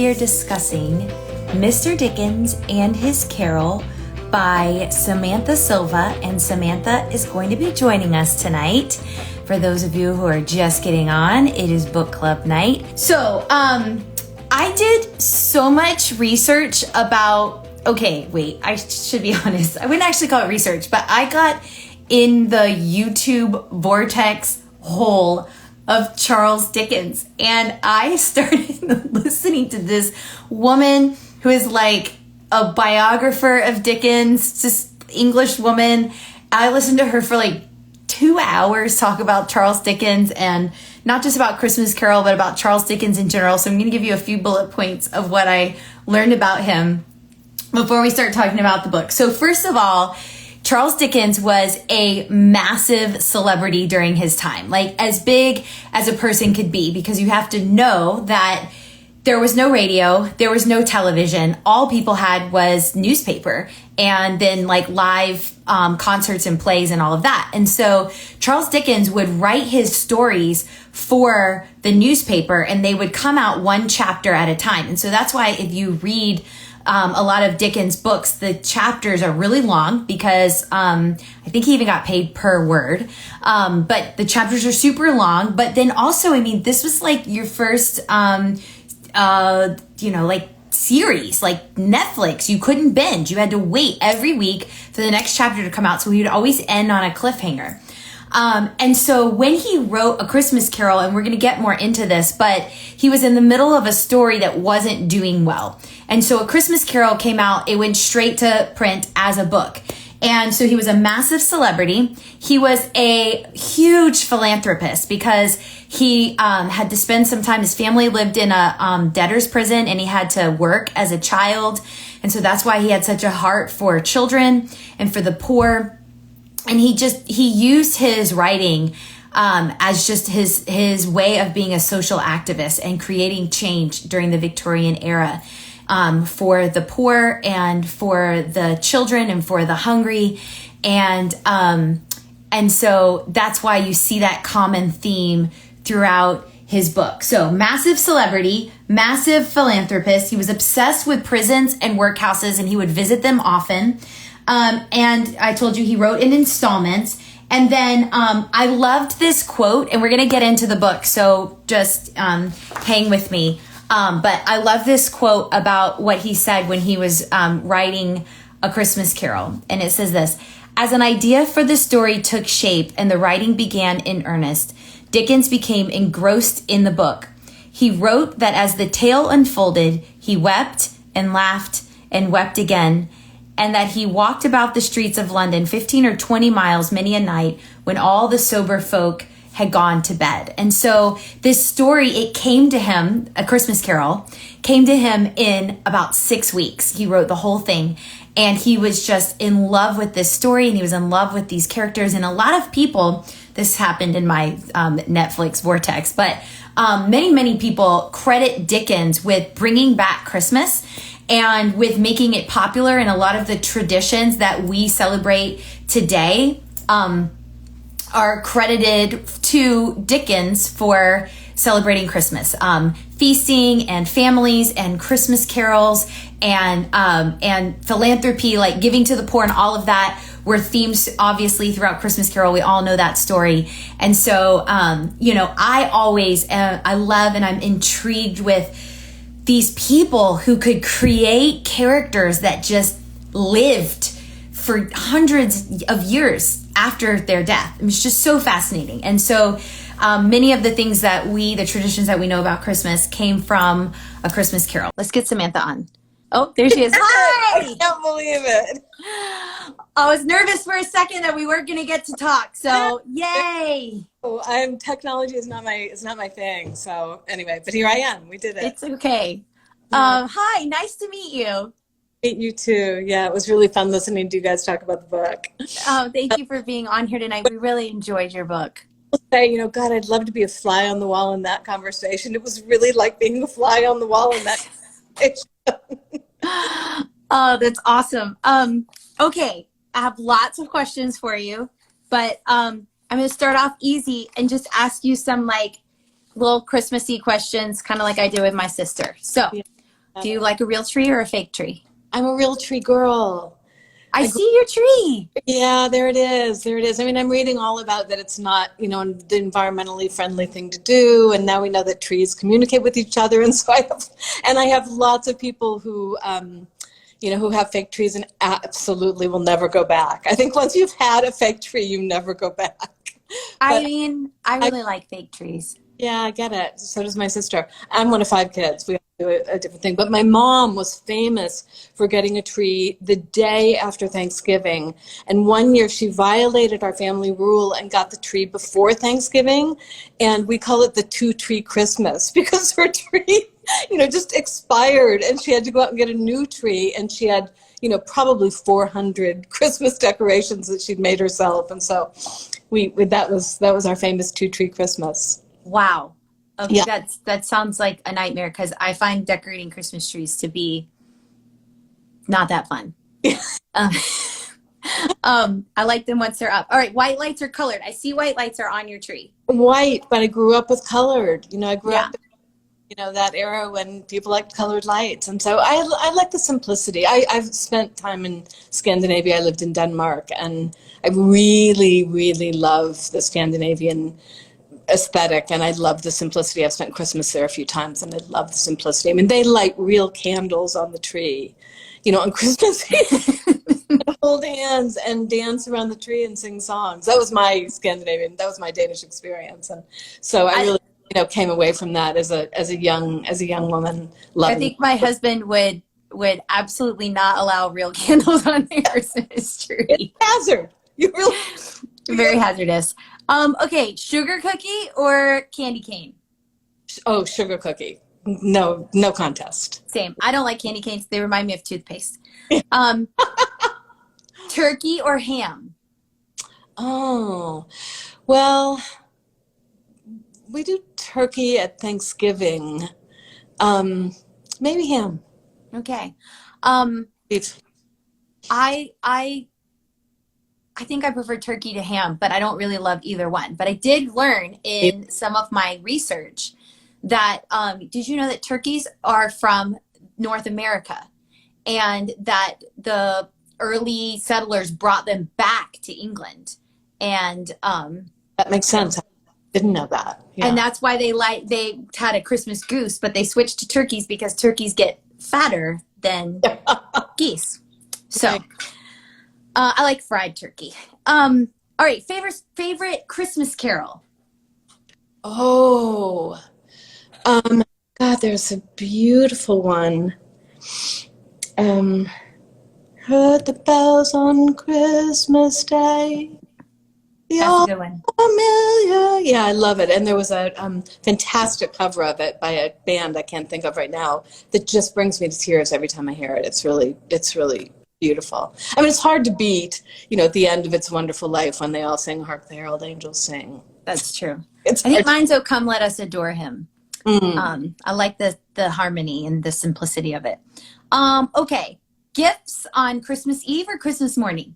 we are discussing Mr. Dickens and His Carol by Samantha Silva, and Samantha is going to be joining us tonight. For those of you who are just getting on, it is book club night. So, I did so much research about, I should be honest. I wouldn't actually call it research, but I got in the YouTube vortex hole of Charles Dickens, and I started listening to this woman who is like a biographer of Dickens, this English woman. I listened to her for like 2 hours talk about Charles Dickens, and not just about Christmas Carol, but about Charles Dickens in general. So I'm going to give you a few bullet points of what I learned about him before we start talking about the book. So first of all, Charles Dickens was a massive celebrity during his time, like as big as a person could be, because you have to know that there was no radio, there was no television. All people had was newspaper and then like live concerts and plays and all of that. And so Charles Dickens would write his stories for the newspaper, and they would come out one chapter at a time. And so that's why if you read a lot of Dickens books, the chapters are really long because I think he even got paid per word. But the chapters are super long. But then also, I mean, this was like your first, like series, like Netflix. You couldn't binge. You had to wait every week for the next chapter to come out. So he would always end on a cliffhanger. And so when he wrote A Christmas Carol, and we're going to get more into this, but he was in the middle of a story that wasn't doing well. And so A Christmas Carol came out, it went straight to print as a book. And so he was a massive celebrity. He was a huge philanthropist because he had to spend some time, his family lived in a debtor's prison, and he had to work as a child. And so that's why he had such a heart for children and for the poor. And he used his writing as just his way of being a social activist and creating change during the Victorian era for the poor and for the children and for the hungry. And so that's why you see that common theme throughout his book. So massive celebrity, massive philanthropist. He was obsessed with prisons and workhouses, and he would visit them often. And I told you he wrote in installments. And then I loved this quote, and we're going to get into the book, so just hang with me. But I love this quote about what he said when he was writing A Christmas Carol. And it says this: "As an idea for the story took shape and the writing began in earnest, Dickens became engrossed in the book. He wrote that as the tale unfolded, he wept and laughed and wept again, and that he walked about the streets of London 15 or 20 miles many a night when all the sober folk had gone to bed." And so this story, it came to him, A Christmas Carol, came to him in about 6 weeks. He wrote the whole thing, and he was just in love with this story, and he was in love with these characters. And a lot of people, this happened in my Netflix vortex, but many people credit Dickens with bringing back Christmas and with making it popular. And a lot of the traditions that we celebrate today are credited to Dickens for celebrating Christmas. Feasting and families and Christmas carols and philanthropy, like giving to the poor, and all of that were themes obviously throughout Christmas Carol. We all know that story. And so, I always, I love and I'm intrigued with these people who could create characters that just lived for hundreds of years after their death. It's just so fascinating. And so many of the things that the traditions that we know about Christmas came from A Christmas Carol. Let's get Samantha on. Oh, there she is. Hi! I can't believe it. I was nervous for a second that we weren't going to get to talk. So yay. Oh, technology is not my thing. So anyway, but here I am. We did it. It's okay. Yeah. Hi, nice to meet you. Meet you too. Yeah, it was really fun listening to you guys talk about the book. Oh, thank you for being on here tonight. We really enjoyed your book. I'll say, God, I'd love to be a fly on the wall in that conversation. It was really like being a fly on the wall in that conversation. Oh, that's awesome. Okay, I have lots of questions for you, but I'm going to start off easy and just ask you some like little Christmassy questions, kind of like I did with my sister. So, Do you like a real tree or a fake tree? I'm a real tree girl. I see your tree. Yeah, there it is. There it is. I mean, I'm reading all about that it's not, the environmentally friendly thing to do. And now we know that trees communicate with each other. And so I have lots of people who, who have fake trees and absolutely will never go back. I think once you've had a fake tree, you never go back. I mean, I really like fake trees. Yeah, I get it. So does my sister. I'm one of 5 kids. We all do a different thing. But my mom was famous for getting a tree the day after Thanksgiving. And one year she violated our family rule and got the tree before Thanksgiving. And we call it the 2-tree Christmas because her tree, just expired. And she had to go out and get a new tree. And she had, probably 400 Christmas decorations that she'd made herself. And so that was our famous 2-tree Christmas. Wow. Okay, Yeah. that sounds like a nightmare because I find decorating Christmas trees to be not that fun. I like them once they're up. All right, white lights or colored? I see white lights are on your tree. White, but I grew up with colored. I grew Yeah. up that era when people liked colored lights. And so I like the simplicity. I've spent time in Scandinavia. I lived in Denmark, and I really, really love the Scandinavian aesthetic, and I love the simplicity. I've spent Christmas there a few times, and I love the simplicity. I mean, they light real candles on the tree, on Christmas Eve, and hold hands and dance around the tree and sing songs. That was my Danish experience, and so I really, came away from that as a young woman. I think my husband would absolutely not allow real candles on the Christmas tree. It's hazard. You really Very hazardous. Okay, sugar cookie or candy cane? Oh, sugar cookie. No contest. Same. I don't like candy canes. They remind me of toothpaste. Turkey or ham? Oh, well, we do turkey at Thanksgiving. Maybe ham. Okay. Beef. I think I prefer turkey to ham, but I don't really love either one. But I did learn in some of my research that, did you know that turkeys are from North America and that the early settlers brought them back to England? And That makes sense. I didn't know that. Yeah. and that's why they had a Christmas goose, but they switched to turkeys because turkeys get fatter than geese. So I like fried turkey. All right, favorite Christmas carol. Oh, God, there's a beautiful one. Heard the bells on Christmas Day. That's a good one. Familiar. Yeah, I love it. And there was a fantastic cover of it by a band I can't think of right now that just brings me to tears every time I hear it. It's really beautiful. I mean, it's hard to beat, at the end of It's a Wonderful Life when they all sing Hark the Herald Angels Sing. That's true. I It's think hard. mine's Oh Come Let Us Adore Him. Mm. I like the harmony and the simplicity of it. Okay, gifts on Christmas Eve or Christmas morning?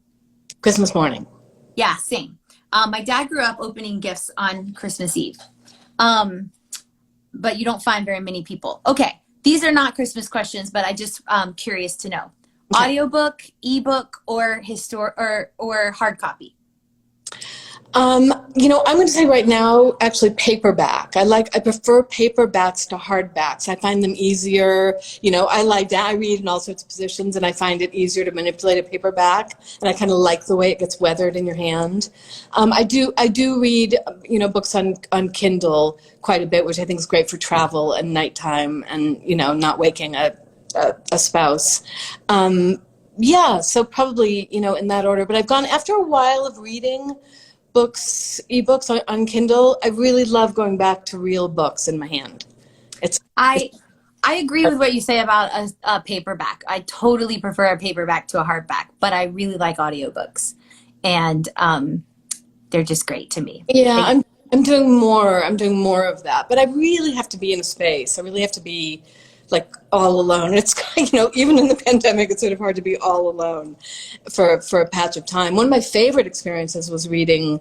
Christmas morning. Yeah, same. My dad grew up opening gifts on Christmas Eve, but you don't find very many people. Okay, these are not Christmas questions, but I just curious to know. Okay. Audiobook, ebook, or or hard copy? I'm going to say right now, actually paperback. I prefer paperbacks to hardbacks. I find them easier. I lie down, I read in all sorts of positions, and I find it easier to manipulate a paperback. And I kind of like the way it gets weathered in your hand. I do read, books on Kindle quite a bit, which I think is great for travel and nighttime and, not waking a spouse. Yeah, so probably, in that order. But I've gone after a while of reading ebooks on Kindle. I really love going back to real books in my hand. I agree with what you say about a paperback. I totally prefer a paperback to a hardback, but I really like audiobooks, and they're just great to me. Yeah, I'm doing more of that, but I really have to be in a space. I really have to be like all alone. It's even in the pandemic, it's sort of hard to be all alone for a patch of time. One of my favorite experiences was reading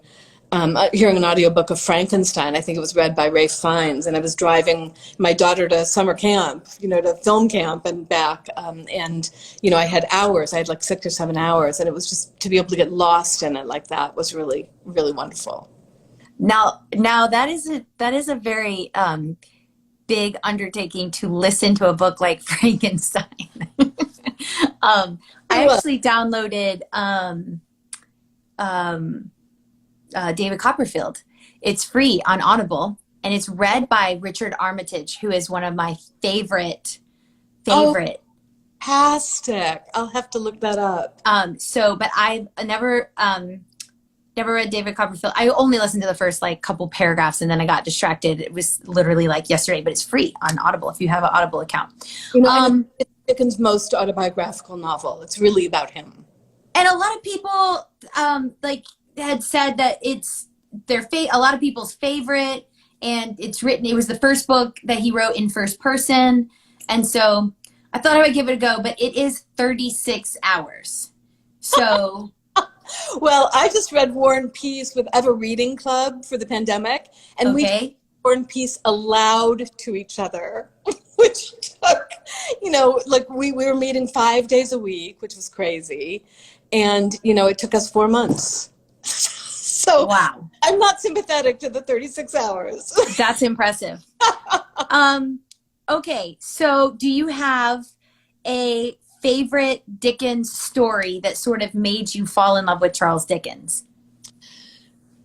hearing an audiobook of Frankenstein. I think it was read by Ray Fiennes, and I was driving my daughter to summer camp, to film camp and back. And I had hours. I had like 6 or 7 hours, and it was just to be able to get lost in it like that was really, really wonderful. Now that is a very big undertaking to listen to a book like Frankenstein. I actually downloaded David Copperfield. It's free on Audible, and it's read by Richard Armitage, who is one of my favorite. Oh, fantastic! I'll have to look that up. But I've never read David Copperfield. I only listened to the first couple paragraphs, and then I got distracted. It was literally yesterday, but it's free on Audible if you have an Audible account. It's Dickens' most autobiographical novel. It's really about him. And a lot of people had said that it's a lot of people's favorite, and it was the first book that he wrote in first person. And so I thought I would give it a go, but it is 36 hours. So well, I just read War and Peace with Ever Reading Club for the pandemic, and we read War and Peace aloud to each other, which took, we were meeting 5 days a week, which was crazy. And, it took us 4 months. So wow. I'm not sympathetic to the 36 hours. That's impressive. Okay. So do you have a favorite Dickens story that sort of made you fall in love with Charles Dickens?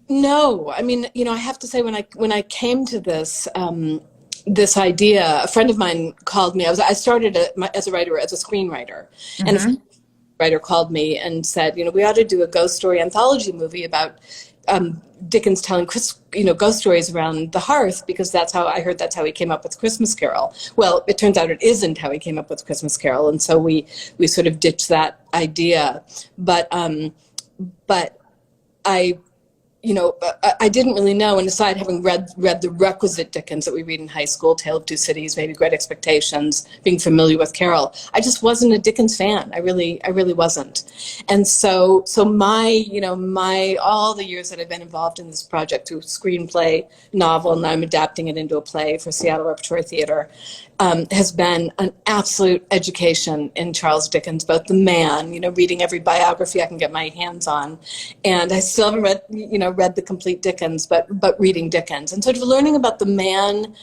No. I mean, I have to say when I came to this, this idea, a friend of mine called me. I started as a writer, as a screenwriter. Mm-hmm. And a writer called me and said, we ought to do a ghost story anthology movie about Dickens telling ghost stories around the hearth, because that's how he came up with Christmas Carol. Well, it turns out it isn't how he came up with Christmas Carol, and so we sort of ditched that idea. But I didn't really know, and aside having read the requisite Dickens that we read in high school, Tale of Two Cities, maybe Great Expectations, being familiar with Carol, I just wasn't a Dickens fan. I really wasn't. And so my all the years that I've been involved in this project through screenplay, novel, and I'm adapting it into a play for Seattle Repertory Theater, has been an absolute education in Charles Dickens, both the man, reading every biography I can get my hands on, and I still haven't read the complete Dickens, but reading Dickens. And sort of learning about the man,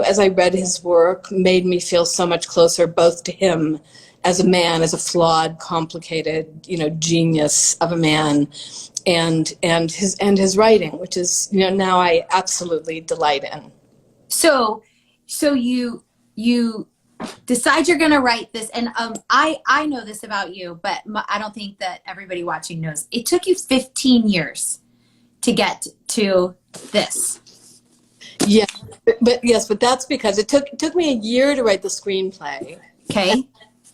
as I read his work, made me feel so much closer both to him as a man, as a flawed, complicated, genius of a man, and his writing, which is, now I absolutely delight in. So you decide you're going to write this, and I know this about you, but I don't think that everybody watching knows. It took you 15 years to get to this. Yeah, but that's because it took me a year to write the screenplay. Okay.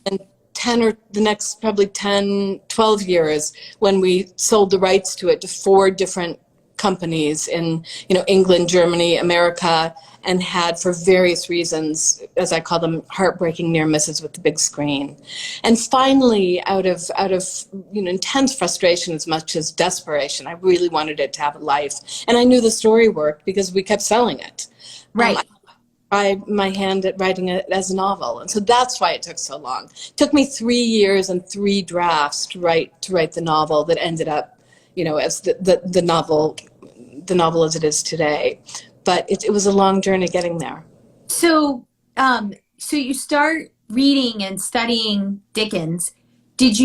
And 10 or the next probably 10, 12 years when we sold the rights to it to 4 different companies in, England, Germany, America, and had, for various reasons, as I call them, heartbreaking near misses with the big screen. And finally, out of intense frustration as much as desperation, I really wanted it to have a life. And I knew the story worked because we kept selling it. Right. I tried my hand at writing it as a novel. And so that's why it took so long. It took me 3 years and 3 drafts to write the novel that ended up, as the novel as it is today. But it was a long journey getting there. So you start reading and studying Dickens. And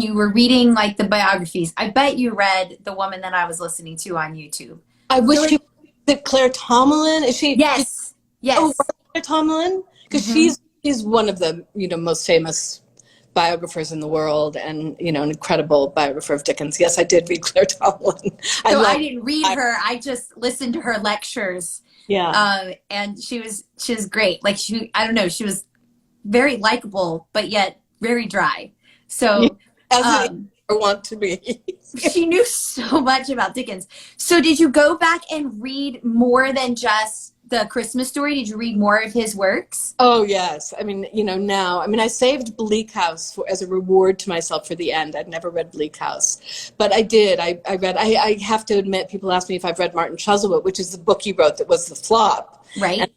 you were reading the biographies. I bet you read the woman that I was listening to on YouTube. I wish you that Claire Tomlin. Is she? Yes. Yes. Oh, Claire Tomlin? Because she's one of the, most famous biographers in the world, and an incredible biographer of Dickens. Yes, I did read Claire Tomlin. I didn't read her. I just listened to her lectures. Yeah. And she was great. I don't know, she was very likable, but yet very dry. So as I want to be. She knew so much about Dickens. So did you go back and read more than just the Christmas Story? Did you read more of his works? Oh, yes. I mean, now, I saved Bleak House as a reward to myself for the end. I'd never read Bleak House, but I did. I read, I have to admit, people ask me if I've read Martin Chuzzlewit, which is the book he wrote that was the flop. Right. And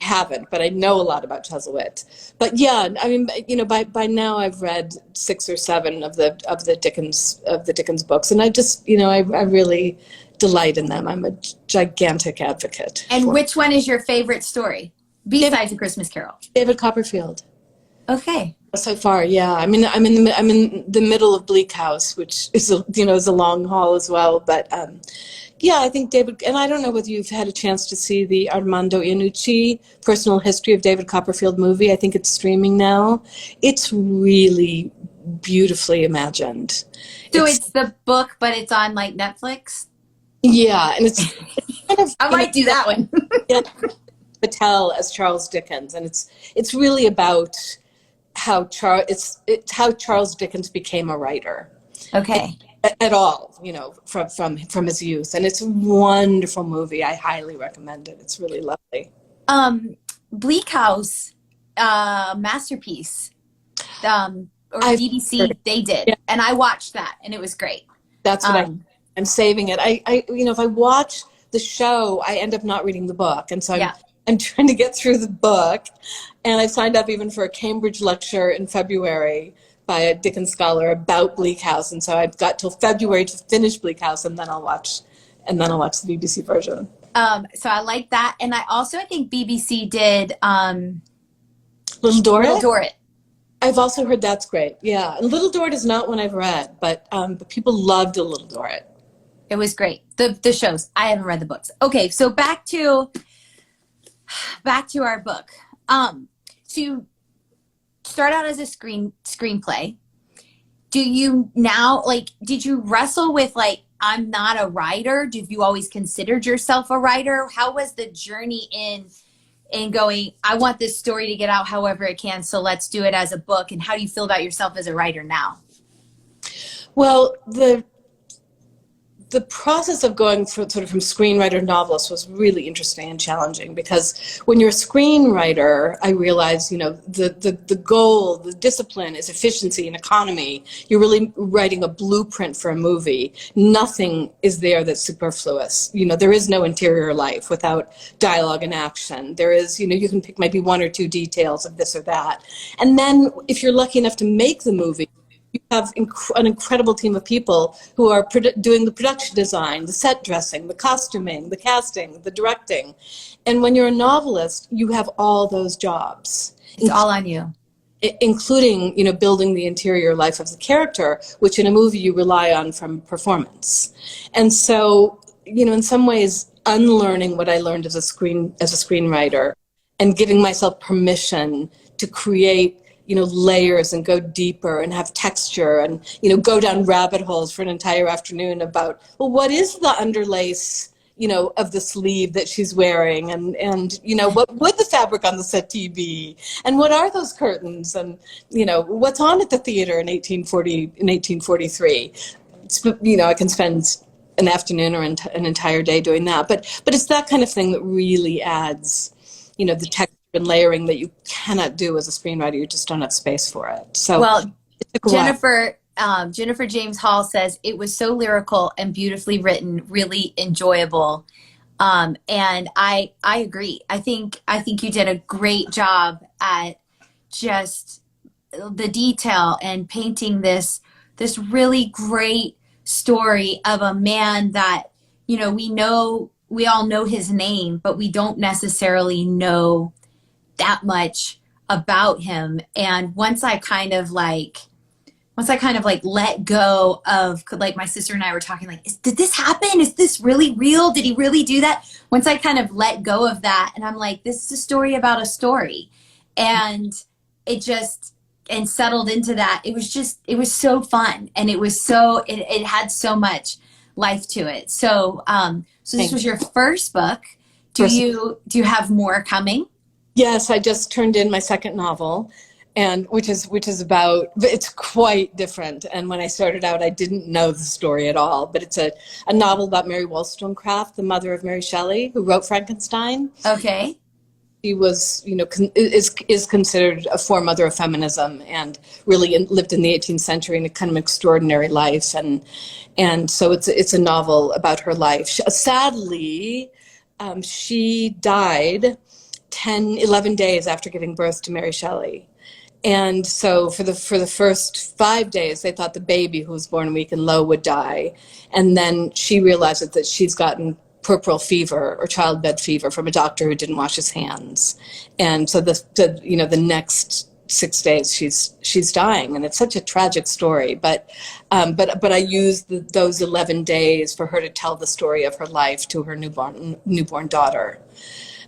I haven't, but I know a lot about Chuzzlewit. But yeah, by now I've read 6 or 7 of the Dickens books, and I just, I really delight in them. I'm a gigantic advocate. And which one is your favorite story besides A Christmas Carol? David Copperfield. Okay. So far, yeah. I'm in the middle of Bleak House, which is a long haul as well. But yeah, I think David. And I don't know whether you've had a chance to see the Armando Iannucci Personal History of David Copperfield movie. I think it's streaming now. It's really beautifully imagined. So it's the book, but it's on like Netflix. Yeah, and it's kind of, I might do that one. Yeah, Patel as Charles Dickens, and it's really about how Charles Dickens became a writer. Okay. At all, from his youth, and it's a wonderful movie. I highly recommend it. It's really lovely. Bleak House, masterpiece. Or BBC, they did, yeah. And I watched that, and it was great. That's what I'm saving it. I if I watch the show, I end up not reading the book, and so I'm trying to get through the book, and I signed up even for a Cambridge lecture in February by a Dickens scholar about Bleak House, and so I've got till February to finish Bleak House, and then I'll watch the BBC version. So I like that, and I think BBC did Little Dorrit. Little Dorrit. I've also heard that's great. Yeah, and Little Dorrit is not one I've read, but people loved a Little Dorrit. It was great. The shows. I haven't read the books. Okay, so back to our book. To start out as a screenplay, do you now, did you wrestle with I'm not a writer? Did you always considered yourself a writer? How was the journey in going, I want this story to get out however it can, so let's do it as a book? And how do you feel about yourself as a writer now? Well, the process of going from screenwriter to novelist was really interesting and challenging, because when you're a screenwriter, I realized, the goal, the discipline is efficiency and economy. You're really writing a blueprint for a movie. Nothing is there that's superfluous. There is no interior life without dialogue and action. There is, you can pick maybe 1 or 2 details of this or that. And then if you're lucky enough to make the movie, you have an incredible team of people who are doing the production design, the set dressing, the costuming, the casting, the directing. And when you're a novelist, you have all those jobs. It's all on you. Including, building the interior life of the character, which in a movie you rely on from performance. And so, in some ways, unlearning what I learned as a screenwriter and giving myself permission to create layers and go deeper and have texture and, go down rabbit holes for an entire afternoon about, well, what is the underlace, of the sleeve that she's wearing, and what would the fabric on the settee be, and what are those curtains, and, what's on at the theater in 1843. I can spend an afternoon or an entire day doing that, but it's that kind of thing that really adds, the texture and layering that you cannot do as a screenwriter. You just don't have space for it. So, well, Jennifer James Hall says it was so lyrical and beautifully written, really enjoyable. And I agree. I think you did a great job at just the detail and painting this really great story of a man that, we all know his name, but we don't necessarily know that much about him. And once I kind of let go of, my sister and I were talking, did this happen? Is this really real? Did he really do that? Once I kind of let go of that, and I'm like, this is a story about a story. And it settled into that. It was so fun. And it had so much life to it. So, so this was your first book. Do you have more coming? Yes, I just turned in my second novel, and which is about, it's quite different. And when I started out, I didn't know the story at all, but it's a novel about Mary Wollstonecraft, the mother of Mary Shelley, who wrote Frankenstein. Okay. She was, is considered a foremother of feminism, and really lived in the 18th century in a kind of extraordinary life. And so it's a novel about her life. Sadly, she died 11 days after giving birth to Mary Shelley. And so for the first 5 days, they thought the baby, who was born weak and low, would die. And then she realized that she's gotten puerperal fever or childbed fever from a doctor who didn't wash his hands. And so the next 6 days she's dying, and it's such a tragic story. But I used those 11 days for her to tell the story of her life to her newborn daughter.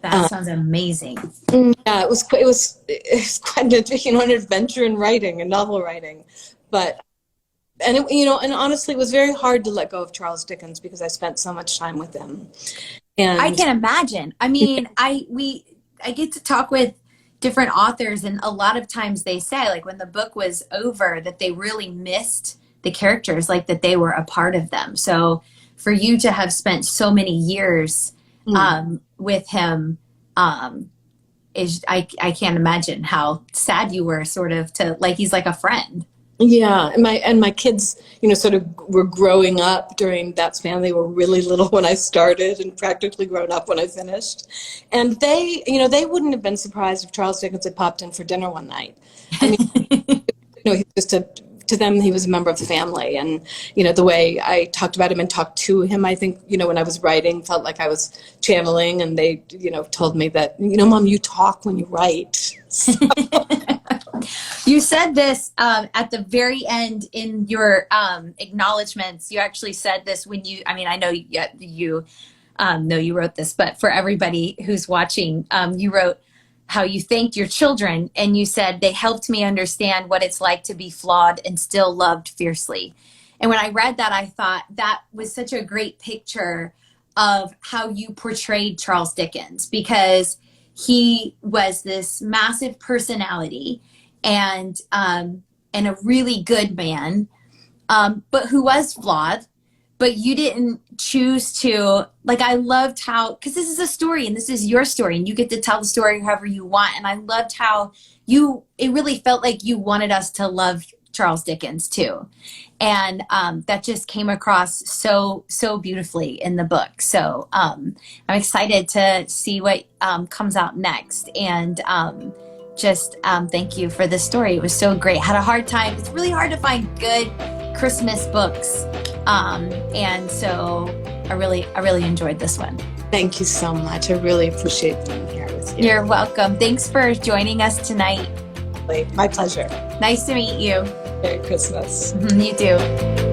That sounds amazing. Yeah, it was quite an adventure in writing and novel writing, and honestly, it was very hard to let go of Charles Dickens because I spent so much time with him. And I can imagine. I mean, I get to talk with different authors, and a lot of times they say, like, when the book was over, that they really missed the characters, like that they were a part of them. So for you to have spent so many years with him, I can't imagine how sad you were, sort of, to, like, he's like a friend. Yeah, and my kids, sort of were growing up during that span. They were really little when I started, and practically grown up when I finished. And they wouldn't have been surprised if Charles Dickens had popped in for dinner one night. I mean, he to them, he was a member of the family. And, the way I talked about him and talked to him, I think, when I was writing, felt like I was channeling, and they, told me that, Mom, you talk when you write. So. You said this at the very end in your acknowledgments. You actually said this when I know you know you wrote this, but for everybody who's watching, you wrote how you thanked your children, and you said, they helped me understand what it's like to be flawed and still loved fiercely. And when I read that, I thought that was such a great picture of how you portrayed Charles Dickens, because he was this massive personality and a really good man, but who was flawed. But you didn't choose to, like, I loved how, because this is a story and this is your story and you get to tell the story however you want. And I loved how it really felt like you wanted us to love Charles Dickens too. And that just came across so beautifully in the book. So I'm excited to see what comes out next. And thank you for this story. It was so great. Had a hard time. It's really hard to find good Christmas books. And so I really enjoyed this one. Thank you so much. I really appreciate being here with you. You're welcome. Thanks for joining us tonight. My pleasure. Nice to meet you. Merry Christmas. You too.